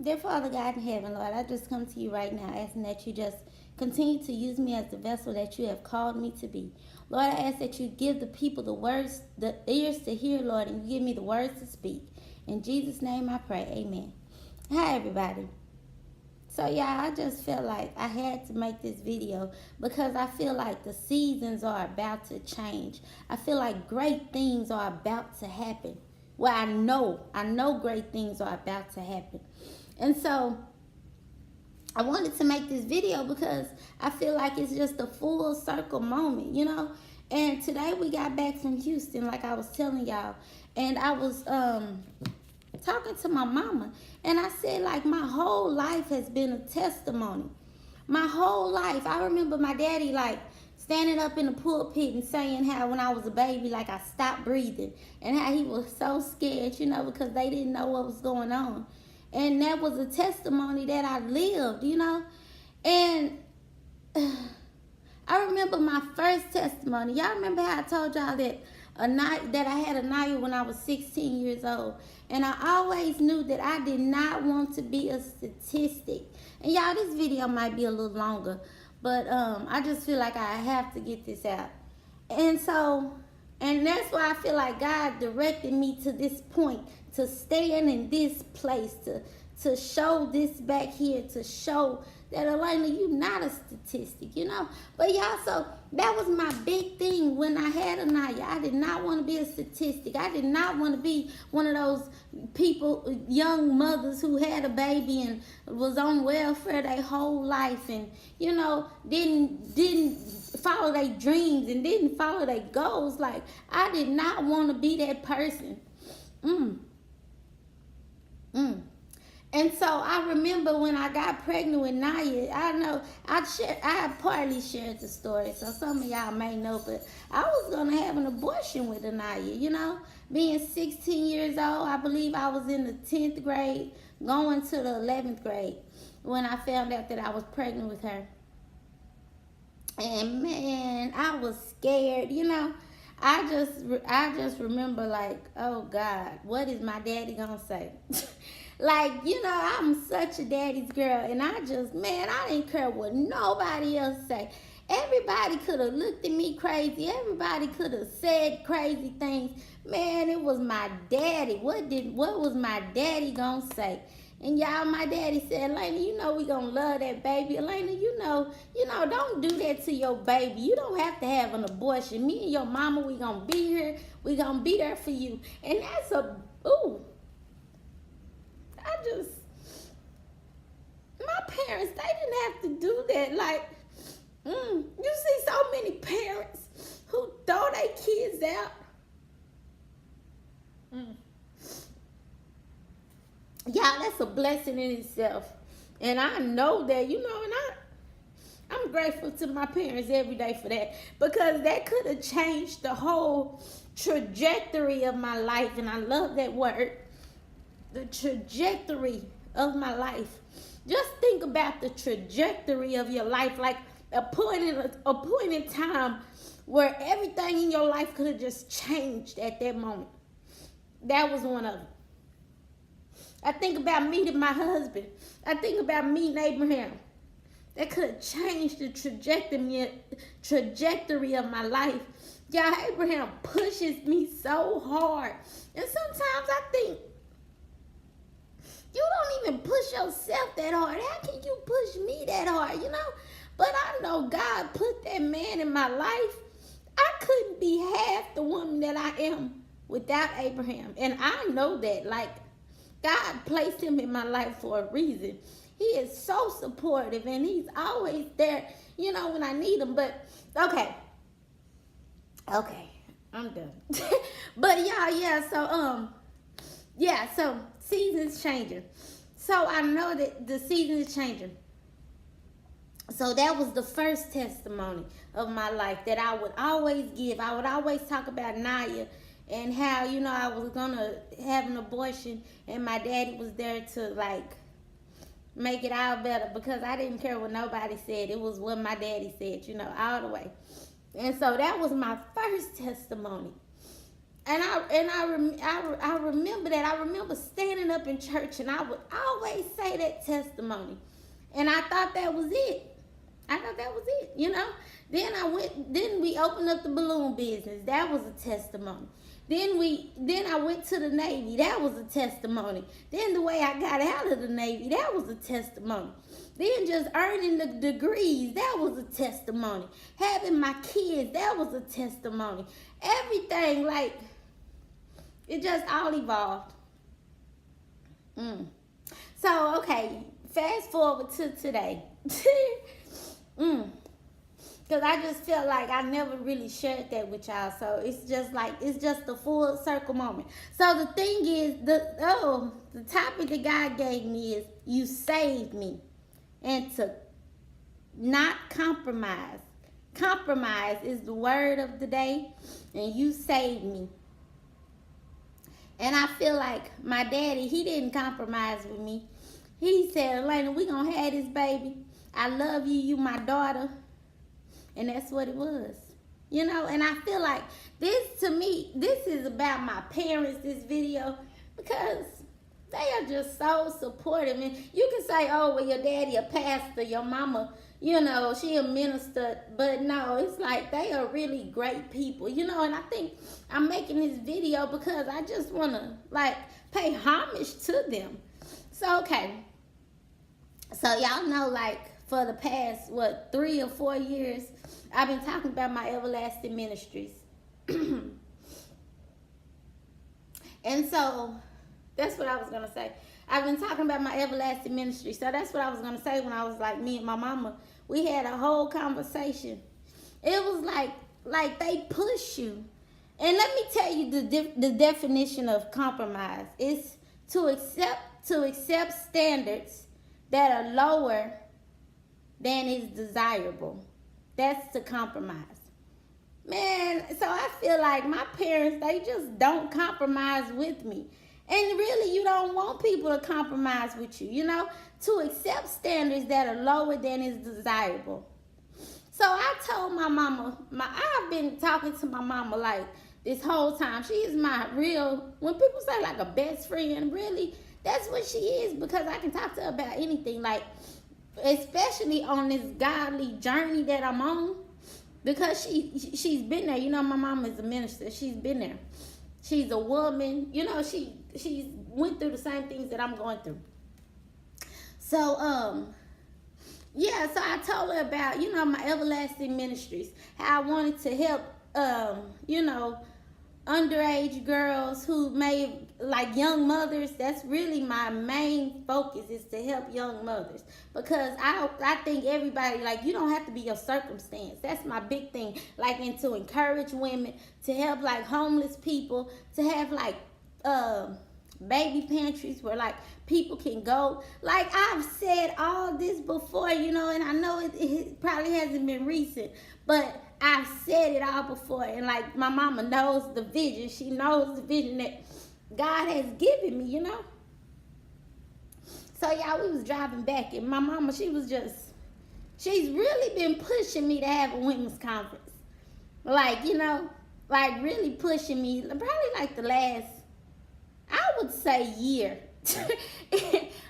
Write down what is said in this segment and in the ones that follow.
Dear Father God in heaven, Lord, I just come to you right now asking that you just continue to use me as the vessel that you have called me to be. Lord, I ask that you give the people the words, the ears to hear, Lord, and you give me the words to speak. In Jesus' name I pray, amen. Hi, everybody. So, yeah, I just felt like I had to make this video because I feel like the seasons are about to change. I feel like great things are about to happen. Well, I know great things are about to happen. And so I wanted to make this video because I feel like it's just a full circle moment, you know. And today we got back from Houston, like I was telling y'all, and I was talking to my mama, and I said, like, my whole life has been a testimony. My whole life. I remember my daddy, like, standing up in the pulpit and saying how when I was a baby, like, I stopped breathing, and how he was so scared, you know, because they didn't know what was going on. And that was a testimony that I lived, you know. And I remember my first testimony. Y'all remember how I told y'all that I had a Naya when I was 16 years old. And I always knew that I did not want to be a statistic. And y'all, this video might be a little longer, but I just feel like I have to get this out. And so, and that's why I feel like God directed me to this point, to stand in this place, to show this back here, to show that, Elena, you're not a statistic, you know. But y'all, so that was my big thing when I had Anaya. I did not want to be a statistic. I did not want to be one of those people, young mothers who had a baby and was on welfare their whole life, and, you know, didn't follow their dreams and didn't follow their goals. Like, I did not want to be that person. And so I remember when I got pregnant with Naya, I know I partly shared the story, so some of y'all may know, but I was gonna have an abortion with Naya, you know, being 16 years old. I believe I was in the 10th grade, going to the 11th grade, when I found out that I was pregnant with her. And man, I was scared, you know. I just remember, like, oh God, what is my daddy gonna say? Like, you know, I'm such a daddy's girl, and I didn't care what nobody else say. Everybody could have looked at me crazy. Everybody could have said crazy things. Man, it was my daddy. What was my daddy gonna say? And y'all, my daddy said, Elena, you know we gonna love that baby. Elena, you know, don't do that to your baby. You don't have to have an abortion. Me and your mama, we gonna be here. We gonna be there for you. And that's my parents, they didn't have to do that. Like, you see so many parents who throw their kids out. Yeah, that's a blessing in itself. And I know that, you know, and I'm grateful to my parents every day for that, because that could have changed the whole trajectory of my life. And I love that word, the trajectory of my life. Just think about the trajectory of your life, like a point in time where everything in your life could have just changed at that moment. That was one of them. I think about meeting my husband. I think about meeting Abraham. That could have changed the trajectory of my life. Y'all, Abraham pushes me so hard. And sometimes I think, you don't even push yourself that hard. How can you push me that hard, you know? But I know God put that man in my life. I couldn't be half the woman that I am without Abraham. And I know that, like, God placed him in my life for a reason. He is so supportive, and he's always there, you know, when I need him. But, okay, I'm done. But, y'all, so seasons changing. So I know that the season is changing. So that was the first testimony of my life that I would always give. I would always talk about Naya and how, you know, I was gonna have an abortion, and my daddy was there to, like, make it all better, because I didn't care what nobody said. It was what my daddy said, you know, all the way. And so that was my first testimony. I remember that. I remember standing up in church, and I would always say that testimony, and I thought that was it. I thought that was it, you know. Then we opened up the balloon business. That was a testimony. Then I went to the Navy. That was a testimony. Then the way I got out of the Navy, that was a testimony. Then just earning the degrees, that was a testimony. Having my kids, that was a testimony. Everything, like, it just all evolved. So, okay, fast forward to today. Because I just felt like I never really shared that with y'all. So it's just the full circle moment. So the thing is, the topic that God gave me is you saved me. And to not compromise. Compromise is the word of the day. And you saved me. And I feel like my daddy, he didn't compromise with me. He said, Elena, we gonna have this baby. I love you, you my daughter. And that's what it was. You know, and I feel like this, to me, this is about my parents, this video, because they are just so supportive. And you can say, oh, well, your daddy a pastor, your mama, you know, she a minister. But no, it's like they are really great people, you know. And I think I'm making this video because I just want to, like, pay homage to them. So, okay. So, y'all know, like, for the past, 3 or 4 years, I've been talking about my everlasting ministries. And so, that's what I was going to say. I've been talking about my everlasting ministry. So, that's what I was going to say when I was like, me and my mama, we had a whole conversation. It was like they push you. And let me tell you the definition of compromise. It's to accept standards that are lower than is desirable. That's to compromise. Man, so I feel like my parents, they just don't compromise with me. And really, you don't want people to compromise with you, you know, to accept standards that are lower than is desirable. So I told my mama, I've been talking to my mama like this whole time. She is my real, when people say like a best friend, really, that's what she is, because I can talk to her about anything. Like, especially on this godly journey that I'm on, because she's been there. You know, my mom is a minister. She's been there. She's a woman. You know, she's went through the same things that I'm going through. So, yeah, so I told her about, you know, my everlasting ministries, how I wanted to help, you know, underage girls who may, like young mothers. That's really my main focus, is to help young mothers, because I think everybody, like, you don't have to be your circumstance. That's my big thing, like, and to encourage women, to help like homeless people, to have like baby pantries where like people can go. Like, I've said all this before, you know, and I know it probably hasn't been recent, but I've said it all before. And like, my mama knows the vision. She knows the vision that God has given me, you know. So y'all, we was driving back, and my mama, she's really been pushing me to have a women's conference. Like, you know, like really pushing me, probably like the last, I would say, year.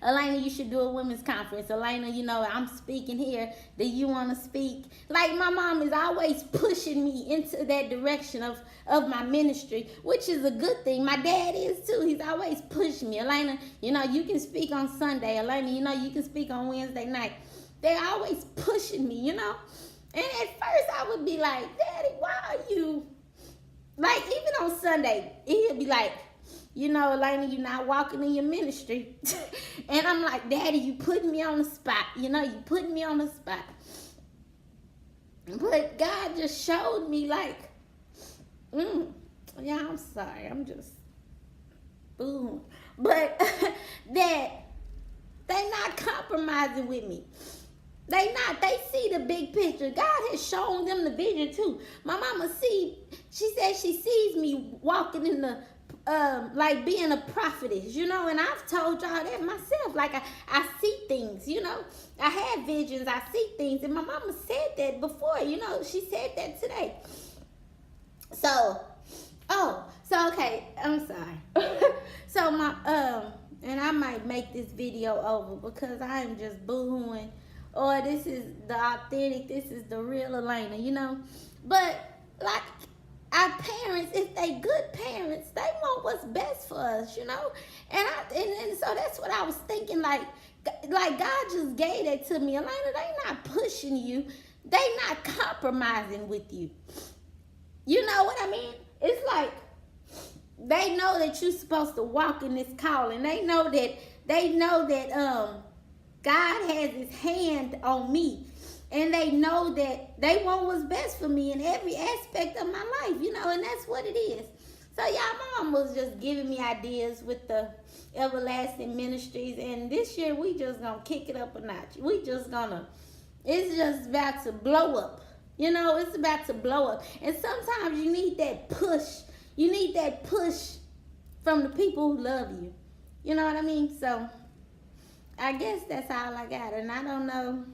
Elena, you should do a women's conference. Elena, you know, I'm speaking here. Do you want to speak? Like, my mom is always pushing me into that direction of my ministry, which is a good thing. My dad is too. He's always pushing me. Elena, you know, you can speak on Sunday. Elena, you know, you can speak on Wednesday night. They're always pushing me, you know. And at first I would be like, Daddy, why are you? Like, even on Sunday, he'll be like, you know, Elena, you're not walking in your ministry. And I'm like, Daddy, you putting me on the spot. You know, you putting me on the spot. But God just showed me, like, yeah, I'm sorry. I'm just, boom. But that they not compromising with me. They see the big picture. God has shown them the vision too. My mama she said she sees me walking in the, like being a prophetess, you know, and I've told y'all that myself. Like, I see things, you know. I have visions, I see things, and my mama said that before, you know. She said that today. So, Oh, so okay, I'm sorry. So my and I might make this video over because I am just boohooing. Or this is the authentic, this is the real Elena, you know. But like our parents, if they good parents, they want what's best for us, you know. And so that's what I was thinking. Like God just gave that to me, Elena. They not pushing you. They not compromising with you. You know what I mean? It's like they know that you're supposed to walk in this calling. They know that God has his hand on me. And they know that they want what's best for me in every aspect of my life, you know, and that's what it is. So y'all, my mom was just giving me ideas with the Everlasting Ministries, and this year we just gonna kick it up a notch. It's just about to blow up. You know, it's about to blow up. And sometimes you need that push. You need that push from the people who love you. You know what I mean? So I guess that's all I got. And I don't know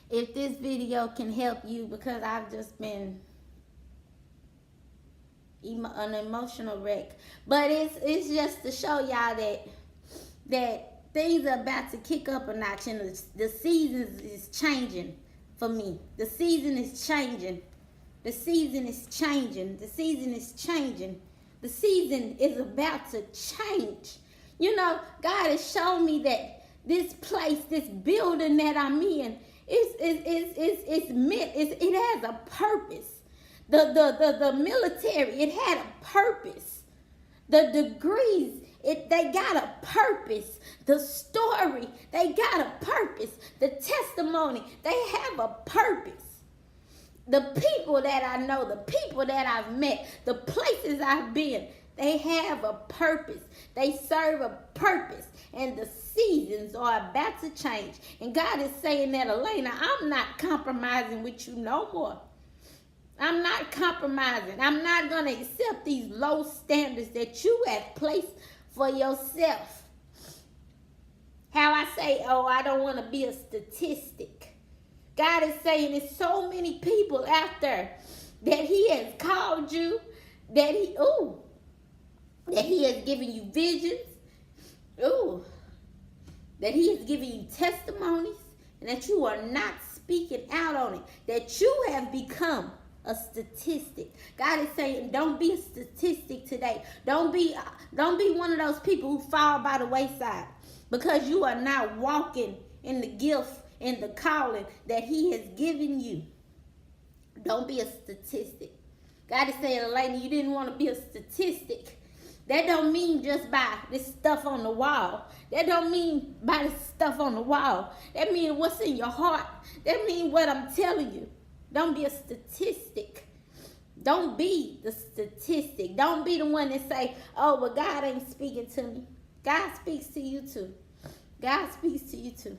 if this video can help you because I've just been an emotional wreck. But it's just to show y'all that things are about to kick up a notch and the season is changing for me. The season is changing. The season is changing. The season is changing. The season is about to change. You know, God has shown me that this place, this building that I'm in, it's meant, it has a purpose. The military, it had a purpose. The degrees, they got a purpose. The story, they got a purpose. The testimony, they have a purpose. The people that I know, the people that I've met, the places I've been, they have a purpose. They serve a purpose. And the seasons are about to change. And God is saying that, Elena, I'm not compromising with you no more. I'm not compromising. I'm not going to accept these low standards that you have placed for yourself. How I say, oh, I don't want to be a statistic. God is saying there's so many people out there that he has called you, that he has given you visions, that he has given you testimonies, and that you are not speaking out on it, that you have become a statistic. God is saying, don't be a statistic today. Don't be one of those people who fall by the wayside because you are not walking in the gift, in the calling that he has given you. Don't be a statistic. God is saying, Elena, you didn't want to be a statistic. That don't mean just by this stuff on the wall. That don't mean by this stuff on the wall. That means what's in your heart. That means what I'm telling you. Don't be a statistic. Don't be the statistic. Don't be the one that say, oh, well, God ain't speaking to me. God speaks to you too. God speaks to you too.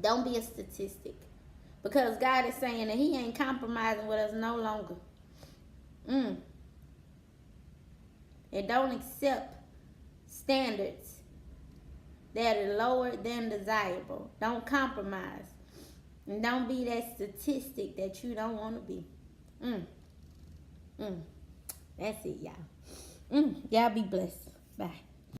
Don't be a statistic. Because God is saying that he ain't compromising with us no longer. And don't accept standards that are lower than desirable. Don't compromise. And don't be that statistic that you don't want to be. That's it, y'all. Y'all be blessed. Bye.